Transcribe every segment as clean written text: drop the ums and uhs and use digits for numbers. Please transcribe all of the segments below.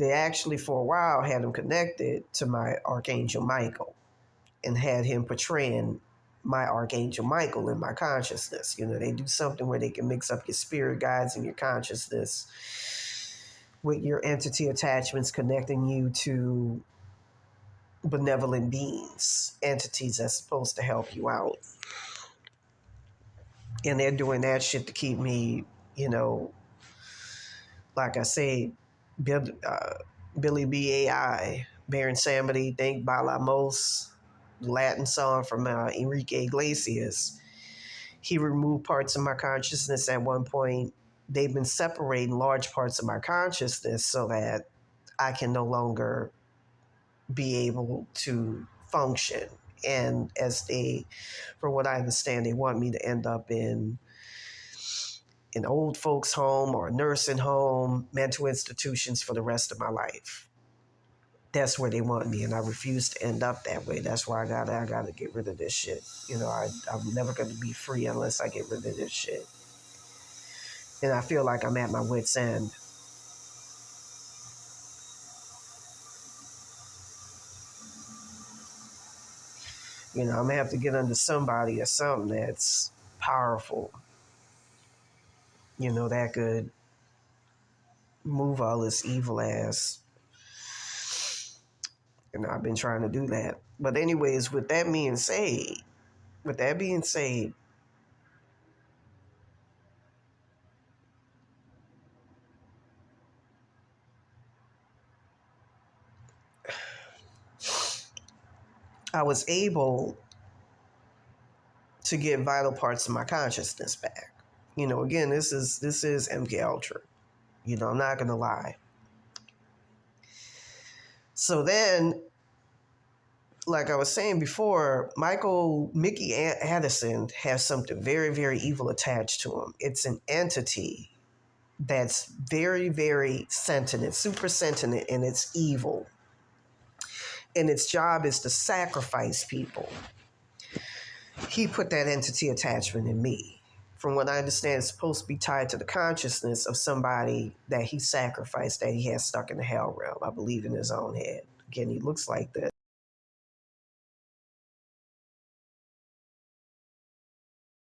They actually, for a while, had him connected to my Archangel Michael and had him portraying my Archangel Michael in my consciousness. You know, they do something where they can mix up your spirit guides and your consciousness with your entity attachments, connecting you to benevolent beings, entities that's supposed to help you out. And they're doing that shit to keep me, you know, like I say, Billy B.A.I., Baron Samedi, Think Balamos, Latin song from Enrique Iglesias. He removed parts of my consciousness at one point. They've been separating large parts of my consciousness so that I can no longer be able to function. And as they, from what I understand, they want me to end up in an old folks home or a nursing home, mental institutions for the rest of my life. That's where they want me, and I refuse to end up that way. That's why I gotta get rid of this shit. You know, I'm never gonna be free unless I get rid of this shit. And I feel like I'm at my wit's end. You know, I'm gonna have to get under somebody or something that's powerful. You know, that could move all this evil ass. And I've been trying to do that. But anyways, with that being said, I was able to get vital parts of my consciousness back. You know, again, this is MK Ultra. You know, I'm not gonna lie. So then, like I was saying before, Mickey Addison has something very, very evil attached to him. It's an entity that's very, very sentient, super sentient, and it's evil. And its job is to sacrifice people. He put that entity attachment in me. From what I understand, it's supposed to be tied to the consciousness of somebody that he sacrificed, that he has stuck in the hell realm, I believe, in his own head. Again, he looks like this.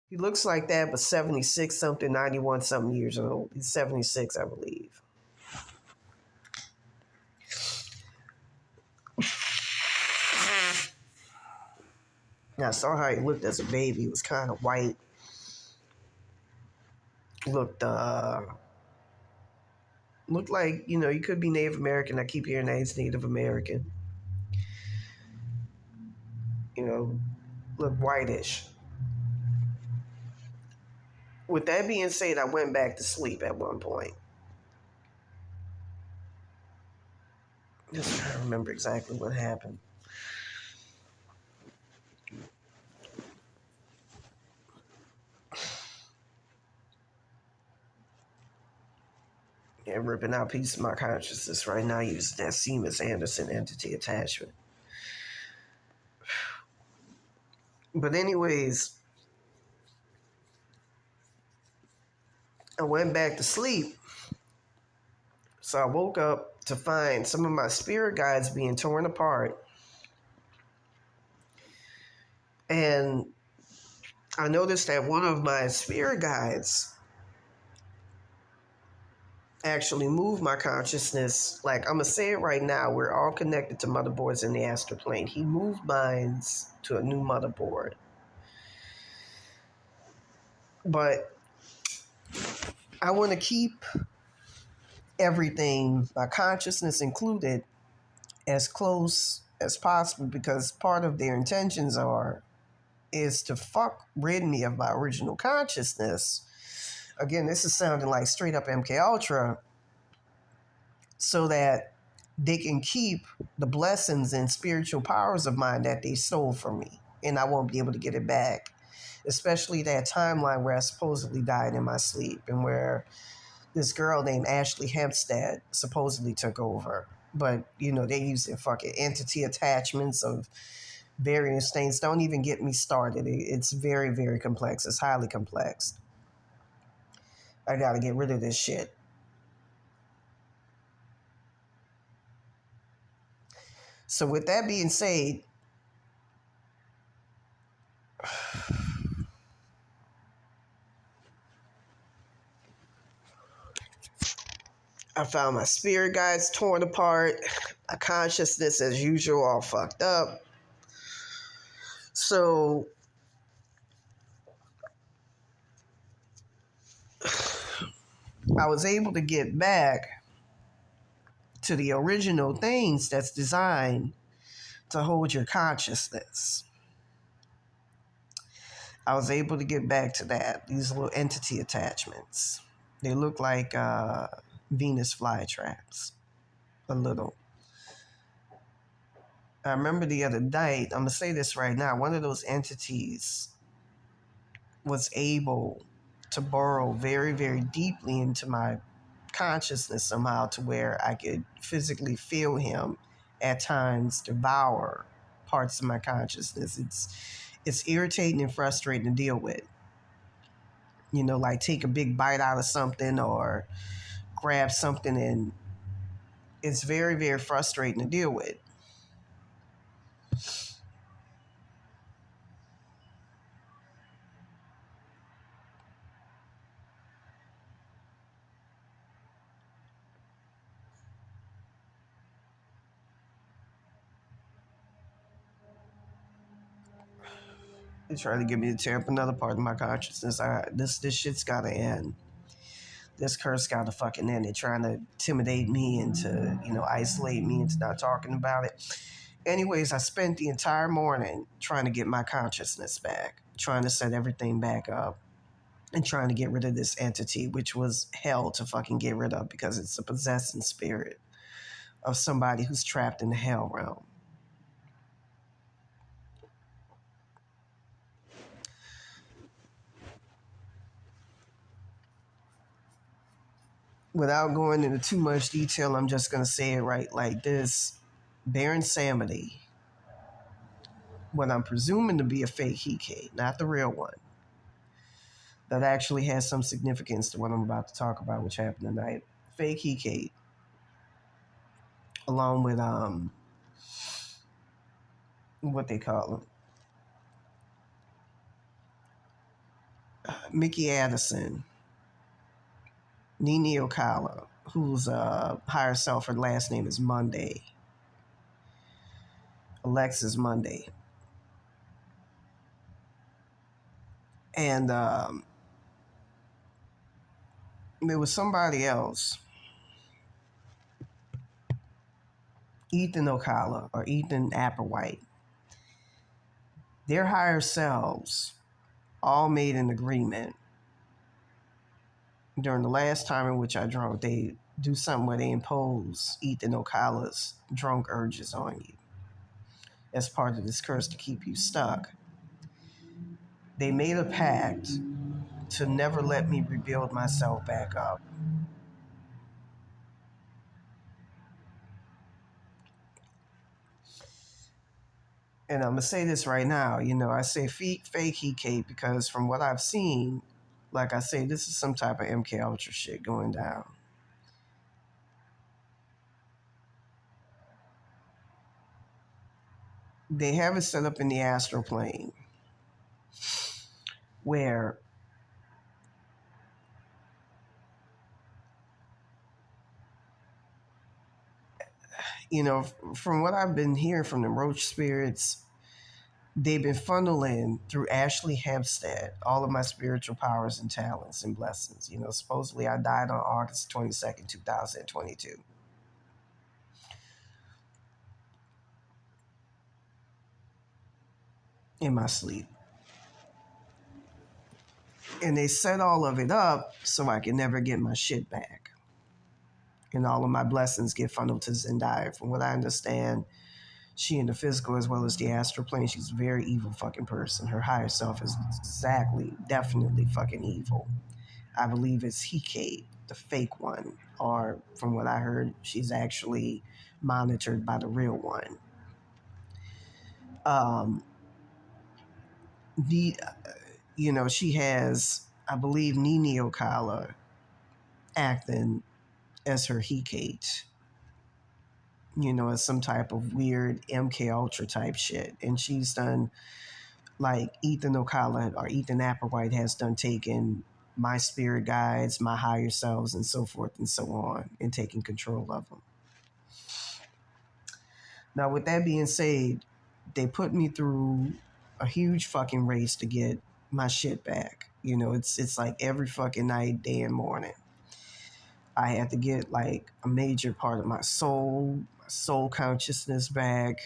He looks like that, but 76 something, 91 something years old. He's 76, I believe. Now, I saw how he looked as a baby. He was kind of white. Looked like, you know, he could be Native American. I keep hearing that he's Native American. You know, look whitish. With that being said, I went back to sleep at one point. Just trying to remember exactly what happened. Yeah, ripping out pieces of my consciousness right now using that Seamus Anderson entity attachment. But anyways, I went back to sleep. So I woke up to find some of my spirit guides being torn apart. And I noticed that one of my spirit guides actually moved my consciousness. Like, I'm going to say it right now, we're all connected to motherboards in the astral plane. He moved mine to a new motherboard. But I want to keep everything, my consciousness included, as close as possible, because part of their intentions is to rid me of my original consciousness. Again, this is sounding like straight up MK Ultra, so that they can keep the blessings and spiritual powers of mine that they stole from me, and I won't be able to get it back. Especially that timeline where I supposedly died in my sleep, and where this girl named Ashley Hempstead supposedly took over. But, you know, they use their fucking entity attachments of various things. Don't even get me started. It's very, very complex. It's highly complex. I gotta get rid of this shit. So with that being said, I found my spirit guides torn apart, my consciousness as usual all fucked up. So I was able to get back to the original things that's designed to hold your consciousness. I was able to get back to that, these little entity attachments. They look like Venus flytraps, a little. I remember the other night, I'm going to say this right now, one of those entities was able to burrow very, very deeply into my consciousness somehow to where I could physically feel him at times devour parts of my consciousness. It's irritating and frustrating to deal with. You know, like take a big bite out of something or grab something, and it's very, very frustrating to deal with. They try to get me to tear up another part of my consciousness. This shit's gotta end. This curse gotta fucking end. They're trying to intimidate me into, isolate me into not talking about it. Anyways, I spent the entire morning trying to get my consciousness back, trying to set everything back up, and trying to get rid of this entity, which was hell to fucking get rid of because it's a possessing spirit of somebody who's trapped in the hell realm. Without going into too much detail, I'm just going to say it right like this. Baron Samedi, what I'm presuming to be a fake Hike, not the real one, that actually has some significance to what I'm about to talk about, which happened tonight. Fake Hike, along with what they call him, Mickey Addison, Nini Occalas, whose higher self, her last name is Monday, Alexis Monday, and there was somebody else, Ethan Ocala or Ethan Applewhite. Their higher selves all made an agreement during the last time in which I drunk. They do something where they impose Ethan Ocala's drunk urges on you as part of this curse to keep you stuck. They made a pact to never let me rebuild myself back up. And I'm going to say this right now. I say fake Hike because from what I've seen, like I say, this is some type of MK Ultra shit going down. They have it set up in the astral plane where from what I've been hearing from the roach spirits, they've been funneling through Ashley Hempstead all of my spiritual powers and talents and blessings. Supposedly I died on August 22nd, 2022. In my sleep. And they set all of it up so I can never get my shit back. And all of my blessings get funneled to Zendaya. From what I understand, she in the physical as well as the astral plane, she's a very evil fucking person. Her higher self is definitely fucking evil. I believe it's Hike, the fake one. Or from what I heard, she's actually monitored by the real one. She has, I believe, Nini Ocala acting as her Hecate. as some type of weird MK Ultra type shit. And she's done, like Ethan Ocala or Ethan Applewhite has done, taken my spirit guides, my higher selves, and so forth and so on, and taking control of them. Now, with that being said, they put me through a huge fucking race to get my shit back. It's like every fucking night, day and morning. I had to get like a major part of my soul consciousness back.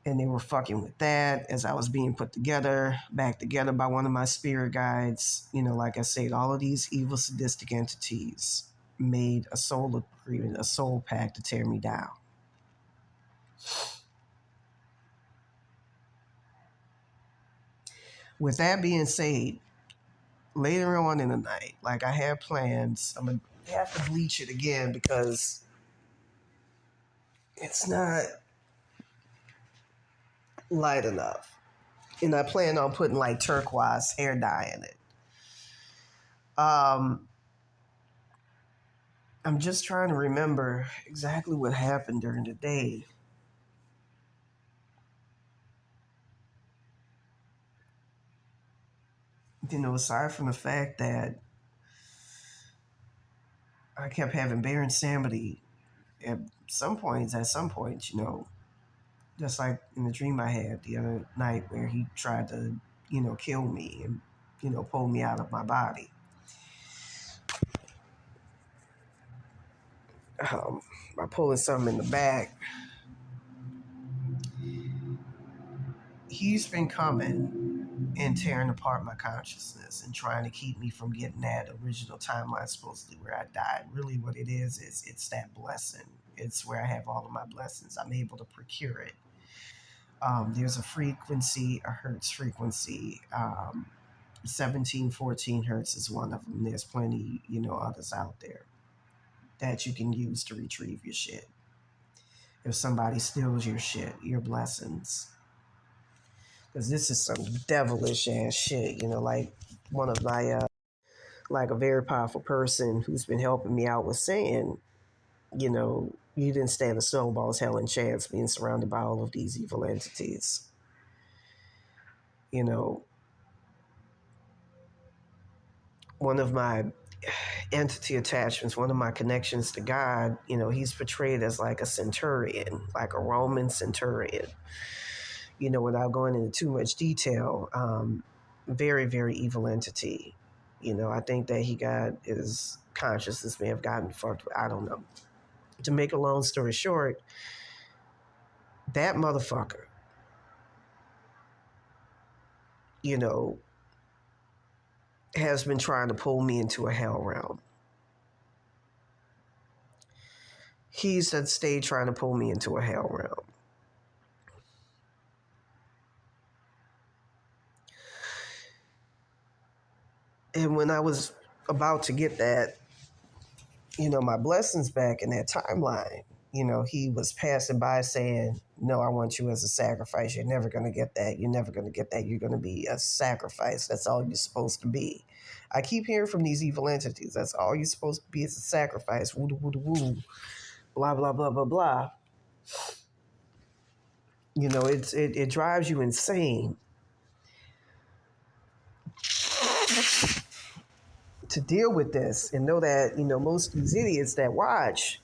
And they were fucking with that as I was being put back together by one of my spirit guides. Like I said, all of these evil sadistic entities made a soul agreement, a soul pact to tear me down. With that being said, later on in the night, like I have plans, I'm going to have to bleach it again because it's not light enough. And I plan on putting like turquoise hair dye in it. I'm just trying to remember exactly what happened during the day. Aside from the fact that I kept having Baron Samedi at some points, just like in the dream I had the other night where he tried to, kill me and, pull me out of my body. By pulling something in the back. He's been coming and tearing apart my consciousness and trying to keep me from getting that original timeline supposedly where I died. Really what it is it's that blessing. It's where I have all of my blessings. I'm able to procure it. There's a frequency, a hertz frequency. 1714 hertz is one of them. There's plenty, others out there that you can use to retrieve your shit. If somebody steals your shit, your blessings. Because this is some devilish ass shit, like one of my, like a very powerful person who's been helping me out was saying, you didn't stand a snowball's hell and chance being surrounded by all of these evil entities. One of my entity attachments, one of my connections to God, he's portrayed as like a centurion, like a Roman centurion. Without going into too much detail, very, very evil entity. I think that he got his consciousness may have gotten fucked. I don't know. To make a long story short, that motherfucker, has been trying to pull me into a hell realm. He's stayed trying to pull me into a hell realm. And when I was about to get that, my blessings back in that timeline, he was passing by saying, no, I want you as a sacrifice. You're never going to get that. You're never going to get that. You're going to be a sacrifice. That's all you're supposed to be. I keep hearing from these evil entities. That's all you're supposed to be is a sacrifice. Woo, woo, woo, blah, blah, blah, blah, blah. It drives you insane to deal with this and know that, most of these idiots that watch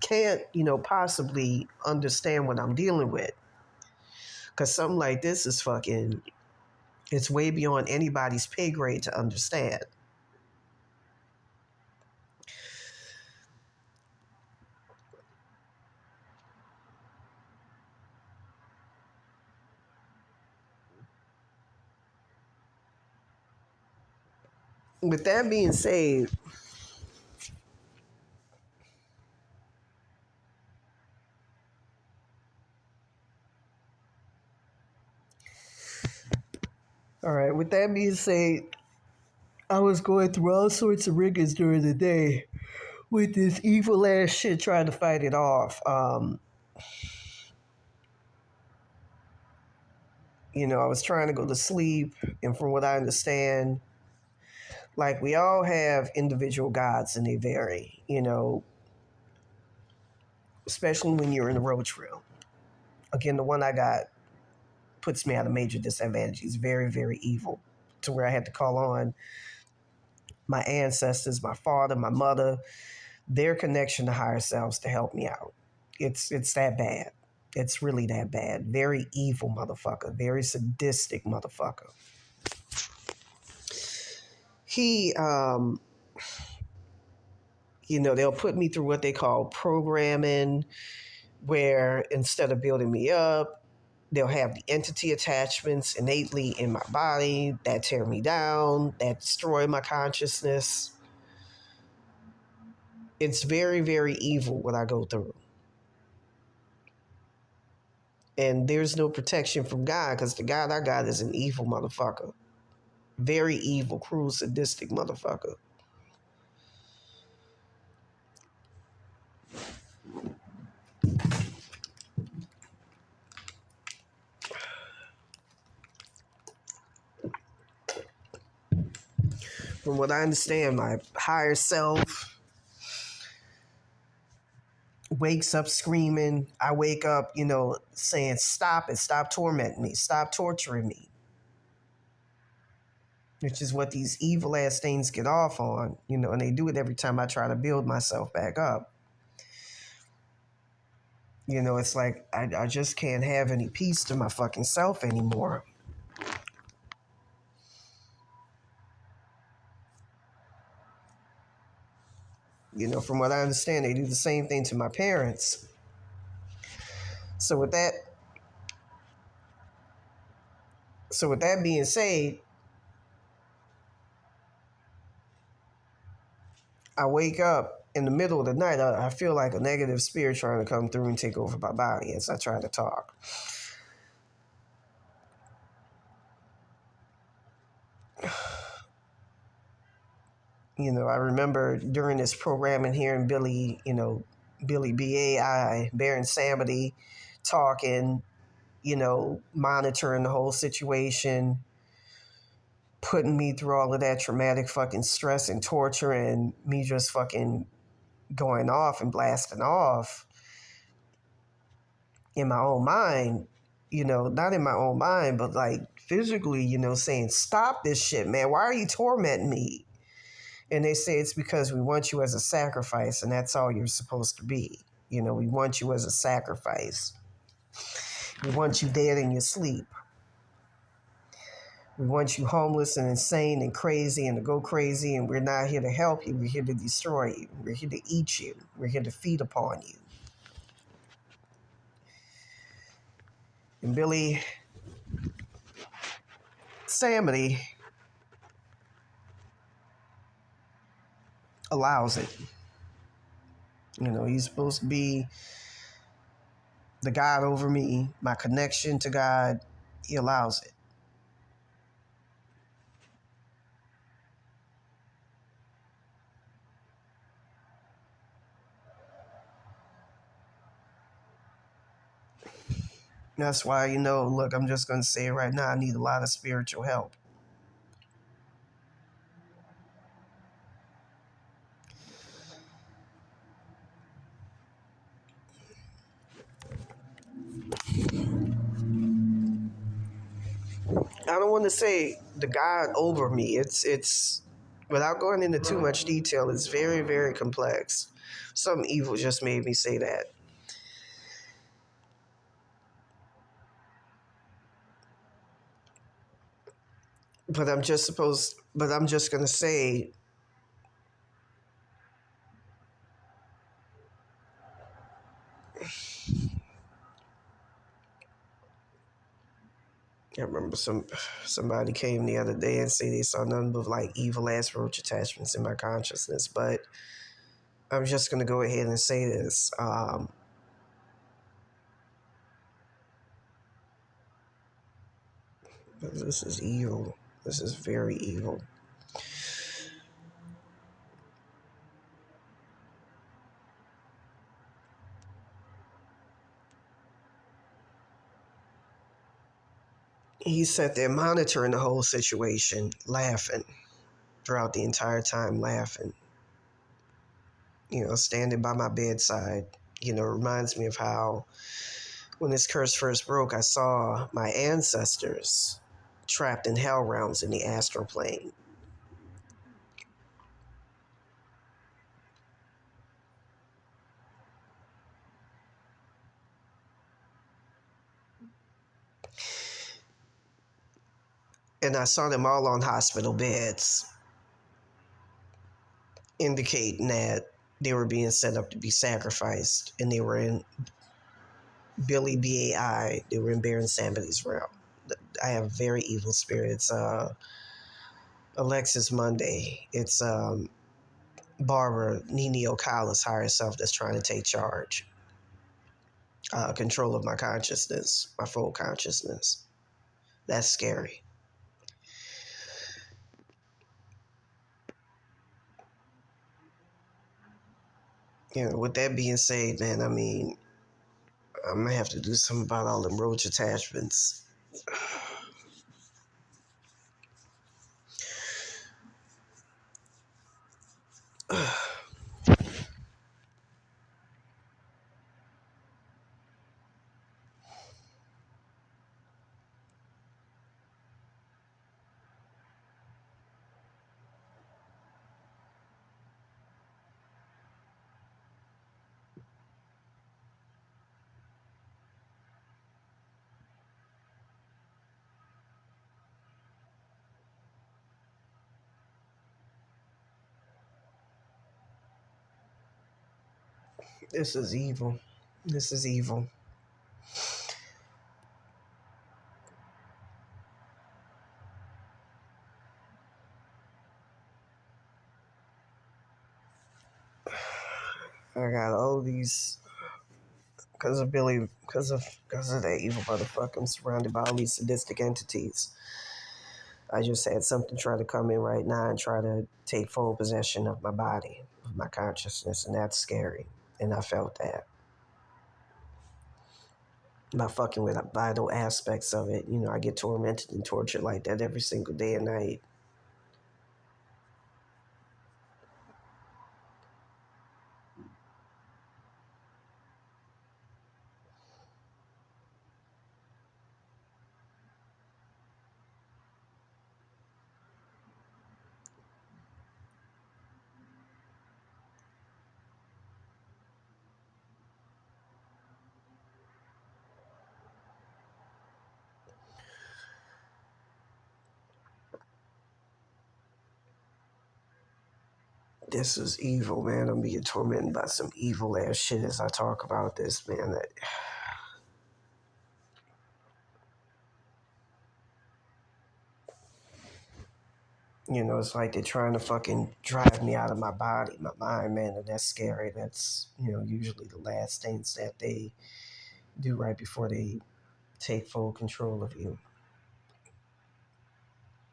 can't, possibly understand what I'm dealing with. Because something like this is fucking, it's way beyond anybody's pay grade to understand. With that being said, all right, with that being said, I was going through all sorts of rigors during the day with this evil ass shit trying to fight it off. I was trying to go to sleep, and from what I understand, like we all have individual gods and they vary. especially when you're in the roach realm. Again, the one I got puts me at a major disadvantage. He's very, very evil, to where I had to call on my ancestors, my father, my mother, their connection to higher selves to help me out. It's that bad. It's really that bad. Very evil motherfucker. Very sadistic motherfucker. He, they'll put me through what they call programming, where instead of building me up, they'll have the entity attachments innately in my body that tear me down, that destroy my consciousness. It's very, very evil what I go through. And there's no protection from God, because the God I got is an evil motherfucker. Very evil, cruel, sadistic motherfucker. From what I understand, my higher self wakes up screaming. I wake up, saying, stop it, stop tormenting me, stop torturing me. Which is what these evil ass things get off on, and they do it every time I try to build myself back up. It's like I just can't have any peace to my fucking self anymore. From what I understand, they do the same thing to my parents. So with that being said, I wake up in the middle of the night. I feel like a negative spirit trying to come through and take over my body as I try to talk. I remember during this programming here in Billy BAI, Baron Samedi, talking, monitoring the whole situation, putting me through all of that traumatic fucking stress and torture, and me just fucking going off and blasting off in my own mind, not in my own mind, but like physically, saying, stop this shit, man. Why are you tormenting me? And they say it's because we want you as a sacrifice, and that's all you're supposed to be. We want you as a sacrifice. We want you dead in your sleep. We want you homeless and insane and crazy and to go crazy, and we're not here to help you. We're here to destroy you. We're here to eat you. We're here to feed upon you. And Billy Samedi allows it. He's supposed to be the God over me, my connection to God. He allows it. That's why, look, I'm just going to say it right now. I need a lot of spiritual help. I don't want to say the God over me. It's without going into too much detail, it's very, very complex. Something evil just made me say that. But I'm just going to say, I remember somebody came the other day and say they saw none but like evil ass roach attachments in my consciousness. But I'm just going to go ahead and say this. This is evil. This is very evil. He sat there monitoring the whole situation, laughing throughout the entire time, laughing. Standing by my bedside, It reminds me of how when this curse first broke, I saw my ancestors trapped in hell realms in the astral plane. And I saw them all on hospital beds, indicating that they were being set up to be sacrificed, and they were in Billy BAI. They were in Baron Samedi's realm. I have very evil spirits. Alexis Monday. It's Barbara Nini Occalas higher self that's trying to take charge, control of my consciousness, my full consciousness. That's scary. With that being said, man, I mean, I'm gonna have to do something about all them roach attachments. This is evil. This is evil. I got all these because of Billy, because of that evil motherfucker. I'm surrounded by all these sadistic entities. I just had something try to come in right now and try to take full possession of my body, of my consciousness, and that's scary. And I felt that. By fucking with vital aspects of it, I get tormented and tortured like that every single day and night. This is evil, man. I'm being tormented by some evil ass shit as I talk about this, man. It's like they're trying to fucking drive me out of my body, my mind, man, and that's scary. That's, usually the last things that they do right before they take full control of you.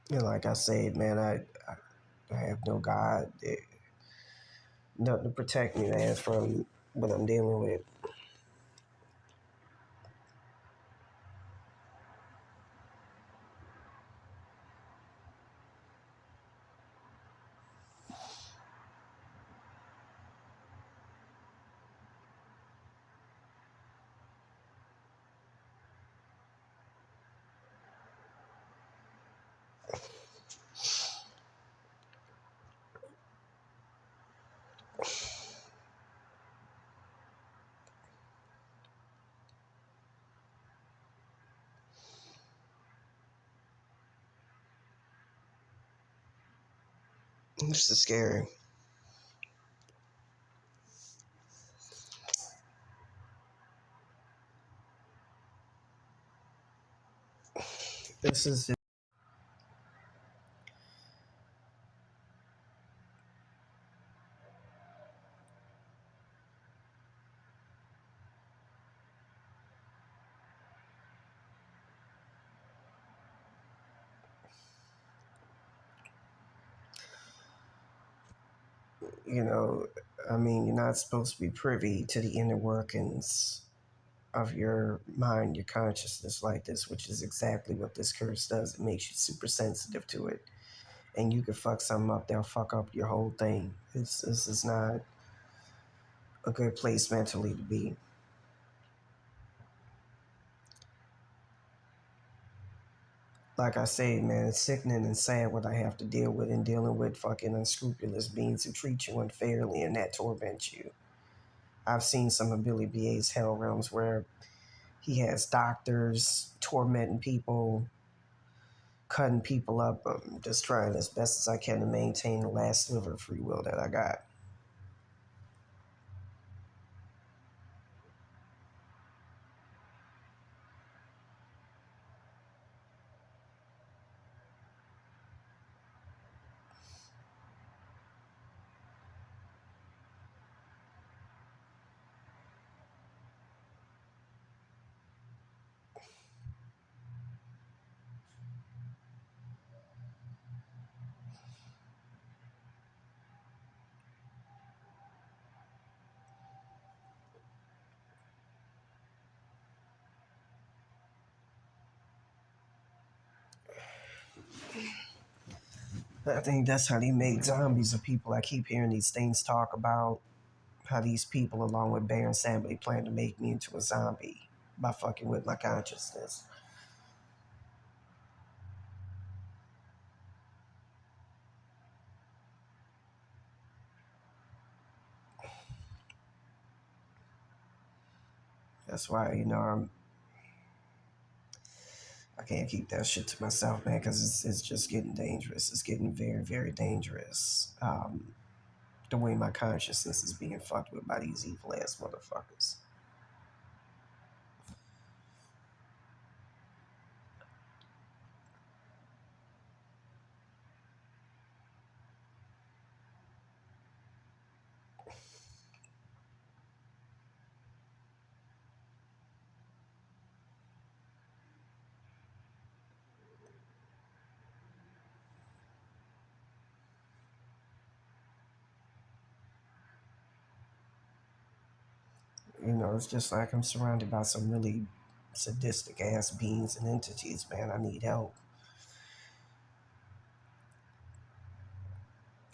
Like I said, man, I have no God, nothing to protect me, man, from what I'm dealing with. This is scary. This is, you know, I mean, you're not supposed to be privy to the inner workings of your mind, your consciousness like this, which is exactly what this curse does. It makes you super sensitive to it. And you can fuck something up, they'll fuck up your whole thing. This is not a good place mentally to be. Like I said, man, it's sickening and sad what I have to deal with in dealing with fucking unscrupulous beings who treat you unfairly and that torment you. I've seen some of Billy B.A.'s hell realms where he has doctors tormenting people, cutting people up. I'm just trying as best as I can to maintain the last sliver of free will that I got. I think that's how they made zombies of people. I keep hearing these things talk about how these people, along with Baron Samedi, plan to make me into a zombie by fucking with my consciousness. That's why, I can't keep that shit to myself, man, because it's just getting dangerous. It's getting very, very dangerous. The way my consciousness is being fucked with by these evil ass motherfuckers. It's just like I'm surrounded by some really sadistic ass beings and entities, man. I need help.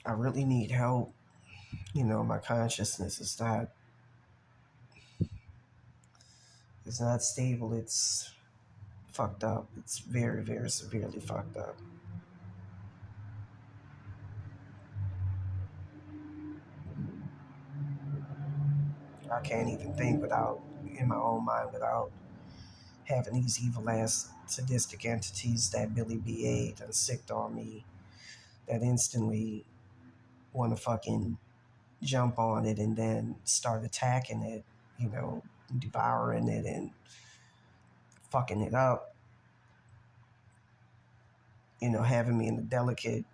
I really need help. My consciousness is not stable. It's fucked up. It's very, very severely fucked up. I can't even think without, in my own mind, without having these evil ass sadistic entities that Billy B.A. done sicked on me that instantly want to fucking jump on it and then start attacking it, you know, devouring it and fucking it up, having me in a delicate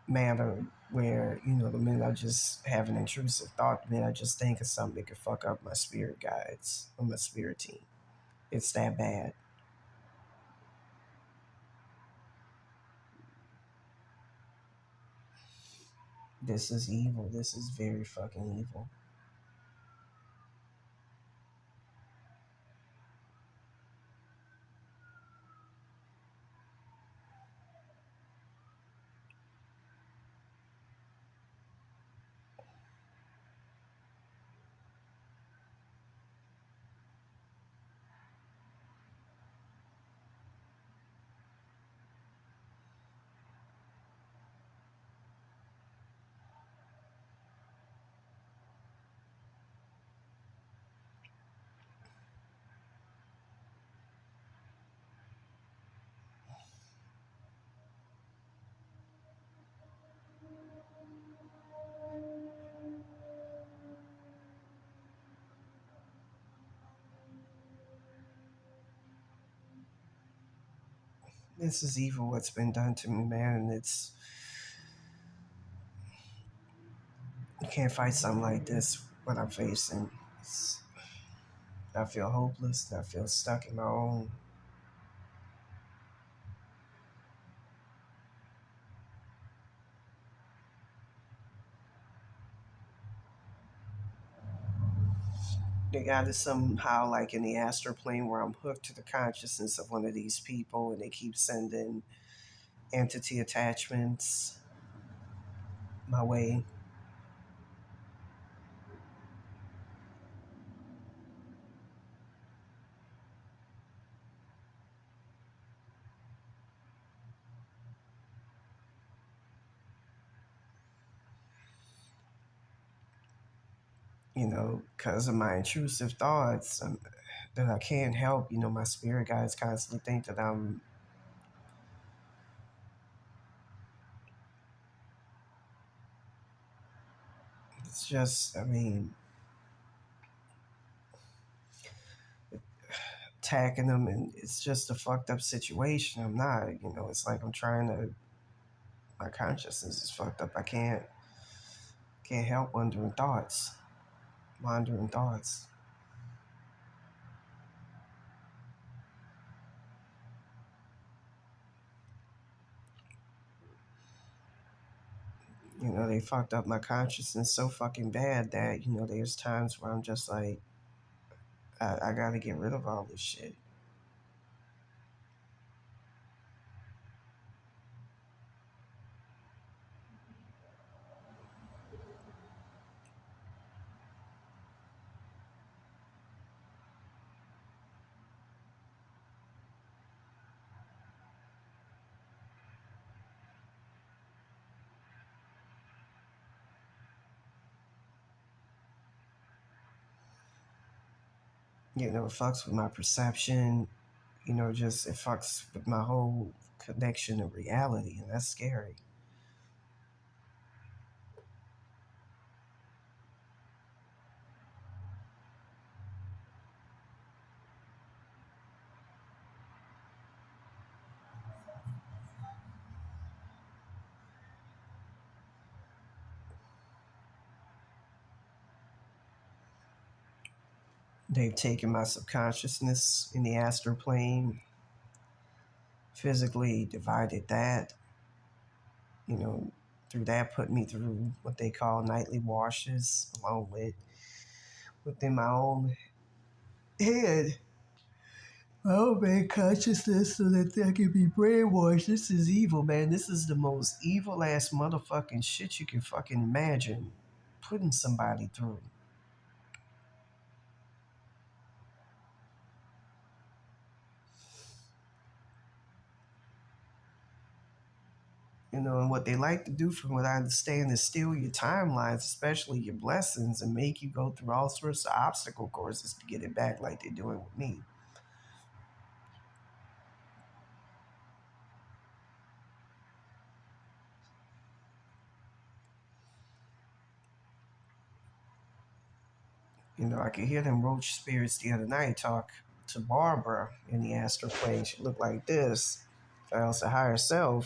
manner where, the minute I just have an intrusive thought, the minute I just think of something that could fuck up my spirit guides or my spirit team. It's that bad. This is evil. This is very fucking evil. This is evil what's been done to me, man, and you can't fight something like this what I'm facing. I feel hopeless, I feel stuck in my own. They got it somehow like in the astral plane where I'm hooked to the consciousness of one of these people and they keep sending entity attachments my way. because of my intrusive thoughts that I can't help. My spirit guides constantly think that it's just, attacking them, and it's just a fucked up situation. I'm not, it's like I'm trying to, my consciousness is fucked up. I can't help wandering thoughts. They fucked up my consciousness so fucking bad that, there's times where I'm just like, I gotta get rid of all this shit. It fucks with my perception. Just it fucks with my whole connection to reality, and that's scary. They've taken my subconsciousness in the astral plane, physically divided that, you know, through that put me through what they call nightly washes, along with within my own head, my own man consciousness, so that I can be brainwashed. This is evil, man. This is the most evil ass motherfucking shit you can fucking imagine putting somebody through. And what they like to do, from what I understand, is steal your timelines, especially your blessings, and make you go through all sorts of obstacle courses to get it back, like they're doing with me. I could hear them roach spirits the other night talk to Barbara in the astral plane. She looked like this. If I was a higher self,